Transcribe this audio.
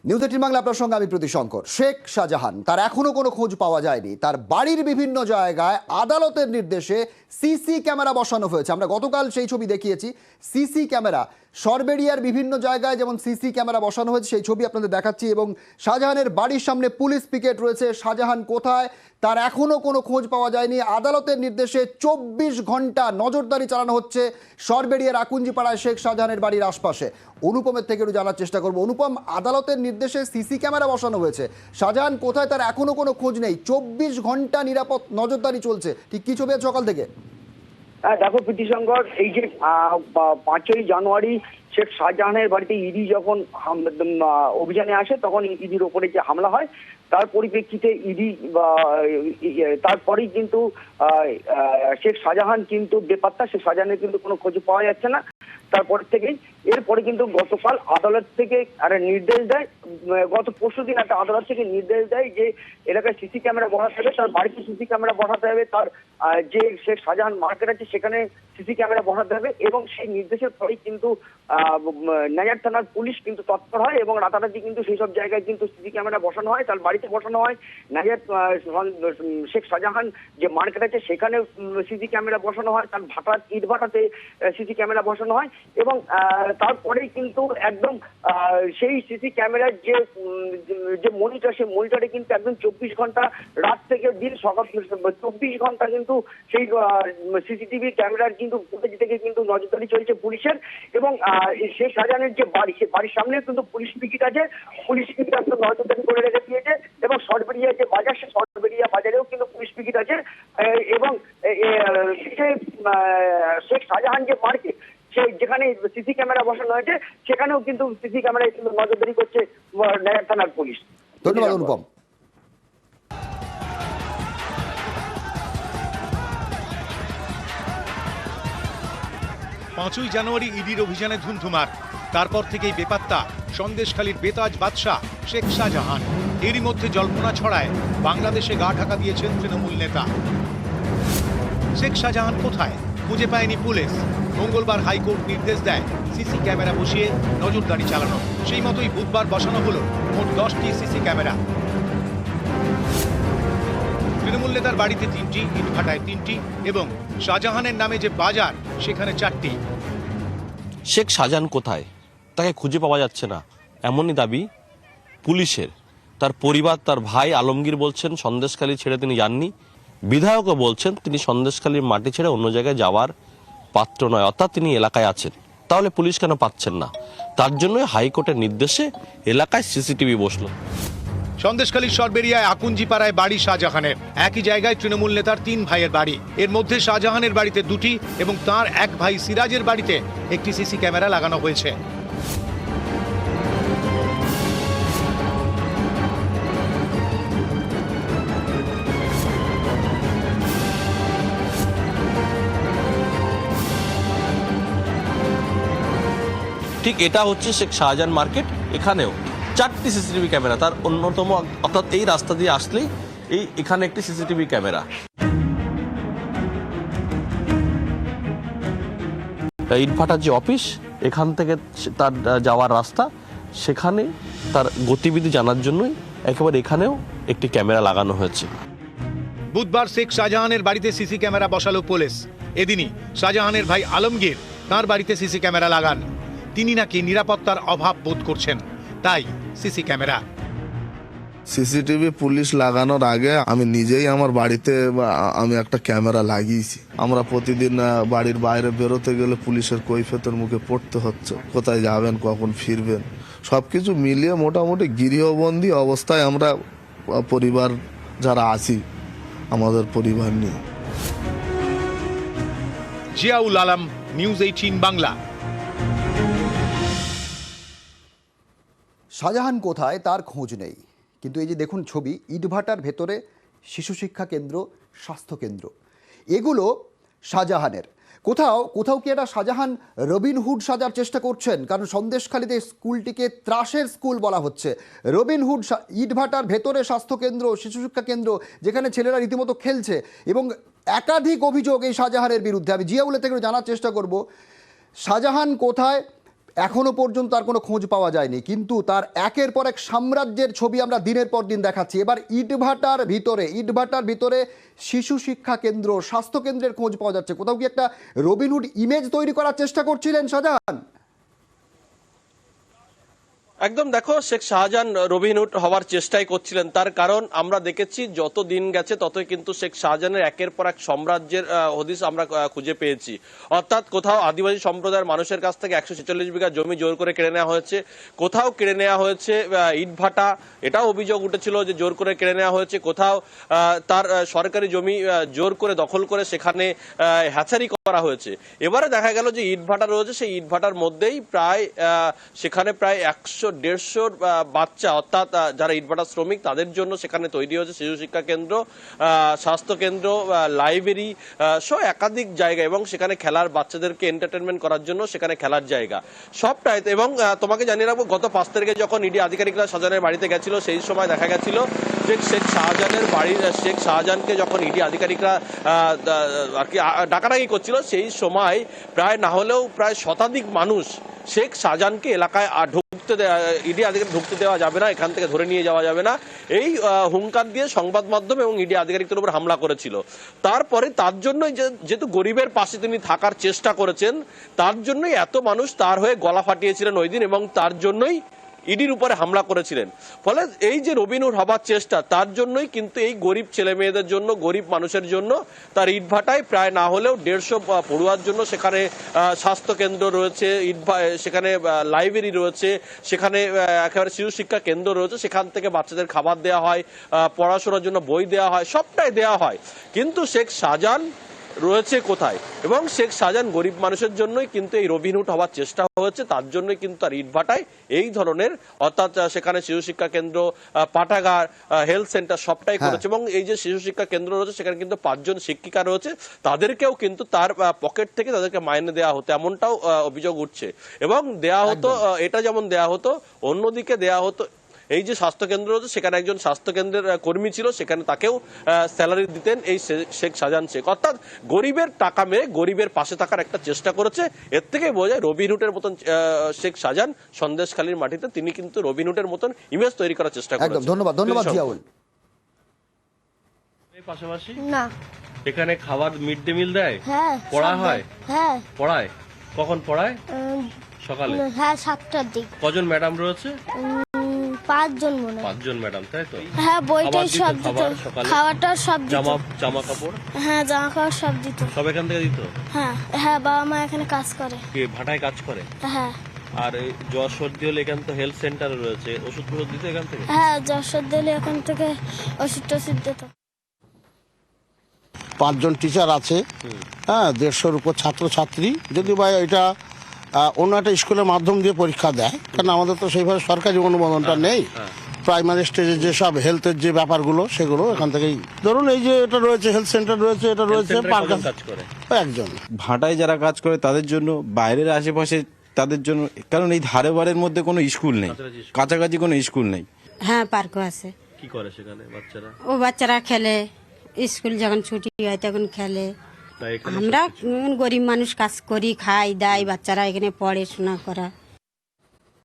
News 18 Bangla, আপনার সঙ্গে আমি প্রীতি শঙ্কর। শেখ শাহজাহান, তার এখনো কোনো খোঁজ পাওয়া যায়নি। তার বাড়ির বিভিন্ন জায়গায় আদালতের নির্দেশে সিসি ক্যামেরা বসানো হয়েছে। আমরা গতকাল সেই ছবি দেখিয়েছি। সিসি ক্যামেরা সরবেরিয়ার বিভিন্ন জায়গায় যেমন সিসি ক্যামেরা বসানো হয়েছে, সেই ছবি আপনাদের দেখাচ্ছি। এবং শাহজাহানের বাড়ির সামনে পুলিশ পিকেট রয়েছে। শাহজাহান কোথায়, তার এখনো কোনো খোঁজ পাওয়া যায়নি। আদালতের নির্দেশে 24 ঘন্টা নজরদারি চালানো হচ্ছে সরবেরিয়ার আকুঞ্জিপাড়ায় শেখ শাহজাহানের বাড়ির আশপাশে। অনুপমের থেকে একটু জানার চেষ্টা করবো। অনুপম, আদালতের নির্দেশে সিসি ক্যামেরা বসানো হয়েছে, শাহজাহান কোথায় তার এখনো কোনো খোঁজ নেই, 24 ঘন্টা নিরাপদ নজরদারি চলছে, ঠিক কি ছবি আছে সকাল থেকে? দেখো প্রীতিশঙ্কর, এই যে 5ই জানুয়ারি শেখ শাহজাহানের বাড়িতে ইডি যখন অভিযানে আসে, তখন ইডির ওপরে যে হামলা হয়, তার পরিপ্রেক্ষিতে ইডি তারপরেই কিন্তু শেখ শাহজাহান কিন্তু বেপাত্তা। শেখ শাহজাহানের কিন্তু কোনো খোঁজ পাওয়া যাচ্ছে না তারপর থেকেই। এরপরে কিন্তু গতকাল আদালত থেকে একটা নির্দেশ দেয়, গত পরশুদিন একটা আদালত থেকে নির্দেশ দেয় যে এলাকায় সিসি ক্যামেরা বসাতে হবে, তার বাড়িতে সিসি ক্যামেরা বসাতে হবে, তার যে শেখ শাহজাহান মার্কেট আছে সেখানে সিসি ক্যামেরা বসাতে হবে। এবং সেই নির্দেশের পরেই কিন্তু নাজার থানার পুলিশ কিন্তু তৎপর হয় এবং রাতারাতি কিন্তু সেই সব জায়গায় কিন্তু সিসি ক্যামেরা বসানো হয়, তার বাড়িতে বসানো হয়। নাজার শেখ শাহজাহান যে মার্কেট আছে সেখানে সিসি ক্যামেরা বসানো হয়, তার ভাটার ইট ভাটাতে সিসি ক্যামেরা বসানো হয়। এবং তারপরেই কিন্তু একদম সেই সিসি ক্যামেরার যে মনিটর, সেই মনিটরে কিন্তু একদম 24 ঘন্টা রাত থেকে দিন সকাল 24 ঘন্টা কিন্তু সেই সিসিটিভি ক্যামেরার কিন্তু ফুটেজ থেকে কিন্তু নজরদারি চলছে পুলিশের। এবং শেখ শাহজাহানের যে বাড়ি, সে বাড়ির সামনে কিন্তু পুলিশ পিকেট আছে, পুলিশ পিকেট একদম নজরদারি করে রেখে দিয়েছে। এবং সরবেরিয়া যে বাজার, সে সরবেরিয়া বাজারেও কিন্তু পুলিশ পিকেট আছে। এবং শেখ শাহজাহান যে মার্কেট, যেখানে সিসি ক্যামেরা বসানো হয়েছে, সেখানেও কিন্তু সিসি ক্যামেরায় কিন্তু নজরদারি করছে নায়ার থানার পুলিশ। ধন্যবাদ অনুপম। 5ই জানুয়ারি ইডির অভিযানে ধুন্ধুমার, তারপর থেকেই বেপাত্তা সন্দেশখালীর বেতাজ বাদশাহ শেখ শাহজাহান। এরই মধ্যে জল্পনা ছড়ায় বাংলাদেশে গা ঢাকা দিয়েছেন তৃণমূল নেতা। শেখ শাহজাহান কোথায়, খুঁজে পায়নি পুলিশ। মঙ্গলবার হাইকোর্ট নির্দেশ দেয় সিসি ক্যামেরা বসিয়ে নজরদারি চালানো। সেই মতোই বুধবার বসানো হলো মোট 10টি সিসি ক্যামেরা। তৃণমূল নেতার বাড়িতে 3টি, ইটভাটায় 3টি এবং শাহজাহানের নামে যে বাজার সেখানে 4টি। শেখ শাহজাহান কোথায়, তাকে খুঁজে পাওয়া যাচ্ছে না, এমনই দাবি পুলিশের। তার পরিবার, তার ভাই আলমগীর বলছেন সন্দেশখালী ছেড়ে তিনি যাননি। বিধায়কও বলছেন তিনি সন্দেশখালীর মাটি ছেড়ে অন্য জায়গায় যাওয়ার পাত্র নয়, অর্থাৎ তিনি এলাকায় আছেন। তাহলে পুলিশ কেন পাচ্ছেন না? তার জন্যই হাইকোর্টের নির্দেশে এলাকায় সিসিটিভি বসলো। সন্দেশখালীর সরবেরিয়ায় আকুঞ্জিপাড়ায় বাড়ি শাহজাহানের। একই জায়গায় তৃণমূল নেতার 3 ভাইয়ের বাড়ি। এর মধ্যে শাহজাহানের বাড়িতে 2টি এবং তার এক ভাই সিরাজের বাড়িতে একটি সিসি ক্যামেরা লাগানো হয়েছে। ঠিক এটা হচ্ছে শেখ শাহজাহান মার্কেট। এখানেও 4টি সিসিটিভি ক্যামেরা, তার অন্যতম, অর্থাৎ এই রাস্তা দিয়ে আসলেই এখানে একটি সিসিটিভি ক্যামেরা। ইটভাটার যে অফিস, এখান থেকে তার যাওয়ার রাস্তা, সেখানে তার গতিবিধি জানার জন্যই একেবারে এখানেও একটি ক্যামেরা লাগানো হয়েছে। বুধবার শেখ শাহজাহানের বাড়িতে সিসি ক্যামেরা বসালো পুলিশ। এদিনই শাহজাহানের ভাই আলমগীর তার বাড়িতে সিসি ক্যামেরা লাগান। তিনি নাকি নিরাপত্তার অভাব বোধ করছেন, তাই সিসি ক্যামেরা। সিসিটিভি পুলিশ লাগানোর আগে আমি নিজেই আমার বাড়িতে আমি একটা ক্যামেরা লাগিয়েছি। আমরা প্রতিদিন বাড়ির বাইরে বেরোতে গেলে পুলিশের কৈফিয়তের মুখে পড়তে হচ্ছে, কোথায় যাবেন, কখন ফিরবেন, সবকিছু মিলিয়ে মোটামুটি গৃহবন্দী অবস্থায় আমরা পরিবার যারা আছি, আমাদের পরিবার নিয়ে। জিয়াউল আলম, নিউজ 18 বাংলা। শাহজাহান কোথায়, তার খোঁজ নেই। কিন্তু এই যে দেখুন ছবি, ইটভাটার ভেতরে শিশু শিক্ষা কেন্দ্র, স্বাস্থ্যকেন্দ্র, এগুলো শাহজাহানের। কোথাও কি এটা শাহজাহান রবিনহুড সাজার চেষ্টা করছেন? কারণ সন্দেশখালীতে স্কুলটিকে ত্রাসের স্কুল বলা হচ্ছে। রবিনহুড, ইটভাটার ভেতরে স্বাস্থ্যকেন্দ্র, শিশু শিক্ষা কেন্দ্র, যেখানে ছেলেরা রীতিমতো খেলছে, এবং একাধিক অভিযোগ এই শাহজাহানের বিরুদ্ধে। আমি জিয়াউলের থেকে জানার চেষ্টা করব শাহজাহান কোথায়, এখনো পর্যন্ত তার কোনো খোঁজ পাওয়া যায়নি, কিন্তু তার একের পর এক সাম্রাজ্যের ছবি আমরা দিনের পর দিন দেখাচ্ছি। এবার ইটভাটার ভিতরে শিশু শিক্ষা কেন্দ্র, স্বাস্থ্য কেন্দ্রের খোঁজ পাওয়া যাচ্ছে। কোথাও কি একটা রবিনহুড ইমেজ তৈরি করার চেষ্টা করছিলেন শাহজাহান? একদম, দেখো, শেখ শাহজাহান রবিনহুড হওয়ার চেষ্টাই করছিলেন। তার কারণ আমরা দেখেছি যত দিন গেছে ততই কিন্তু শেখ শাহজাহানের একের পর এক সাম্রাজ্যের হদিস আমরা খুঁজে পেয়েছি। অর্থাৎ কোথাও আদিবাসী সম্প্রদায়ের মানুষের কাছ থেকে 146 বিঘা জমি জোর করে কেড়ে নেওয়া হয়েছে, কোথাও কেড়ে নেওয়া হয়েছে ইটভাটা, এটাও অভিযোগ উঠেছিল যে জোর করে কেড়ে নেওয়া হয়েছে, কোথাও তার সরকারি জমি জোর করে দখল করে সেখানে হ্যাচারি করা হয়েছে। এবারে দেখা গেল যে ইটভাটা রয়েছে, সেই ইটভাটার মধ্যেই সেখানে প্রায় 100-150 বাচ্চা, অর্থাৎ যারা ইটভাটা শ্রমিক তাদের জন্য সেখানে তৈরি হয়েছে শিশু শিক্ষা কেন্দ্র, স্বাস্থ্য কেন্দ্র, লাইব্রেরি সহ একাধিক জায়গা, এবং সেখানে খেলার, বাচ্চাদেরকে এন্টারটেনমেন্ট করার জন্য সেখানে খেলার জায়গা সবটাই। এবং তোমাকে জানিয়ে রাখবো, গত 5 তারিখে যখন ইডি আধিকারিকরা শাহজাহানের বাড়িতে গেছিল, সেই সময় দেখা গেছিল যে শেখ শাহজাহানকে যখন ইডি আধিকারিকরা আর কি ডাকাডাকি করছিল, সেই সময় প্রায় না হলেও প্রায় শতাধিক মানুষ শেখ শাহজাহানকে এলাকায় ইডি আধিকারিক ঢুকতে দেওয়া যাবে না, এখান থেকে ধরে নিয়ে যাওয়া যাবে না, এই হুঙ্কার দিয়ে সংবাদ মাধ্যম এবং ইডি আধিকারিকদের উপর হামলা করেছিল। তারপরে তার জন্যই, যেহেতু গরিবের পাশে তিনি থাকার চেষ্টা করেছেন, তার জন্যই এত মানুষ তার হয়ে গলা ফাটিয়েছিলেন ওই দিন, এবং তার জন্যই ইডির উপরে হামলা করেছিলেন। ফলে এই যে রবিনহুড হবার চেষ্টা, তার জন্যই কিন্তু এই গরিব ছেলে মেয়েদের জন্য, গরিব মানুষের জন্য তার ইটভাটায় প্রায় না হলেও 150 পড়ুয়ার জন্য সেখানে স্বাস্থ্য কেন্দ্র রয়েছে, সেখানে লাইব্রেরি রয়েছে, সেখানে একেবারে শিশু শিক্ষা কেন্দ্র রয়েছে, সেখান থেকে বাচ্চাদের খাবার দেওয়া হয়, পড়াশোনার জন্য বই দেওয়া হয়, সবটাই দেওয়া হয়। কিন্তু শেখ শাহজাহান রয়েছে কোথায়? এবং শেখ শাহজাহান গরিব মানুষের জন্যই কিন্তু এই রবিনহুড হওয়ার চেষ্টা হয়েছে, তার জন্যই কিন্তু তার ইটভাটায় এই ধরনের, অর্থাৎ সেখানে শিশু শিক্ষা কেন্দ্র, পাঠাগার, হেলথ সেন্টার সবটাই করেছে। এবং এই যে শিশু শিক্ষা কেন্দ্র রয়েছে, সেখানে কিন্তু 5 জন শিক্ষিকা রয়েছে, তাদেরকেও কিন্তু তার পকেট থেকে তাদেরকে মাইনে দেওয়া হতো, এমনটাও অভিযোগ উঠছে। এবং দেয়া হতো, এটা যেমন দেয়া হতো, অন্যদিকে দেয়া হতো এই যে স্বাস্থ্য কেন্দ্র রয়েছে, সেখানে একজন স্বাস্থ্য কেন্দ্রের কর্মী ছিল, সেখানে তাকেও স্যালারি দিতেন এই শেখ শাহজাহান শেখ। অর্থাৎ গরিবের টাকা মেরে গরিবের পাশে থাকার একটা চেষ্টা করেছে। এর থেকে বোঝা যায় রবিনহুডের মতন শেখ শাহজাহান সন্দেশখালীর মাটিতে তিনি কিন্তু রবিনহুডের মতন ইমেজ তৈরি করার চেষ্টা করেছেন। একদম, ধন্যবাদ জিয়াউল। পাশাপাশি না, এখানে খাবার মিড ডে মিল দেয়, হ্যাঁ পড়া হয়, হ্যাঁ পড়ায়, কখন পড়ায়? সকালে। হ্যাঁ 7টার দিক। কজন ম্যাডাম রয়েছে? 5 জন মনে হয়। 5 জন ম্যাডাম, তাই তো? হ্যাঁ, বইটাই সব দিত, খাওয়াটা সব দিত, জামা কাপড়, হ্যাঁ জামা কাপড় সব দিত, সব এখান থেকে দিত। হ্যাঁ হ্যাঁ, বাবা মা এখানে কাজ করে। কে ভাটায় কাজ করে? হ্যাঁ। আর জ্বর সর্দি হলে এখান তো হেলথ সেন্টার রয়েছে, ওষুধ দিত এখান থেকে? হ্যাঁ, জ্বর সর্দি হলে এখান থেকে ওষুধ টষুধ দিত। 5 জন টিচার আছে, হ্যাঁ, 150-র উপর ছাত্রছাত্রী। যদি বা এটা অন্য একটা স্কুলের মাধ্যম দিয়ে পরীক্ষা দেয়, কারণ আমাদের তো সেইভাবে সরকারি অনুমোদনটা নেই। প্রাইমারি স্টেজে যেসব হেলথের যে ব্যাপারগুলো, সেগুলো এখান থেকেই, ধরুন এই যে এটা রয়েছে হেলথ সেন্টার রয়েছে, এটা রয়েছে পার্ক, একজন। ভাটায় যারা কাজ করে তাদের জন্য, বাইরের আশেপাশে তাদের জন্য, কারণ এই ধারে বাড়ির মধ্যে কোনো স্কুল নেই, কাছাকাছি কোনো স্কুল নেই। হ্যাঁ, পার্কও আছে। কি করে সেখানে বাচ্চারা? বাচ্চারা খেলে, স্কুল যখন ছুটি হয় তখন খেলে। আমরা গরিব মানুষ কাজ করি, খাই দাই, বাচ্চারা এখানে পড়াশোনা করা।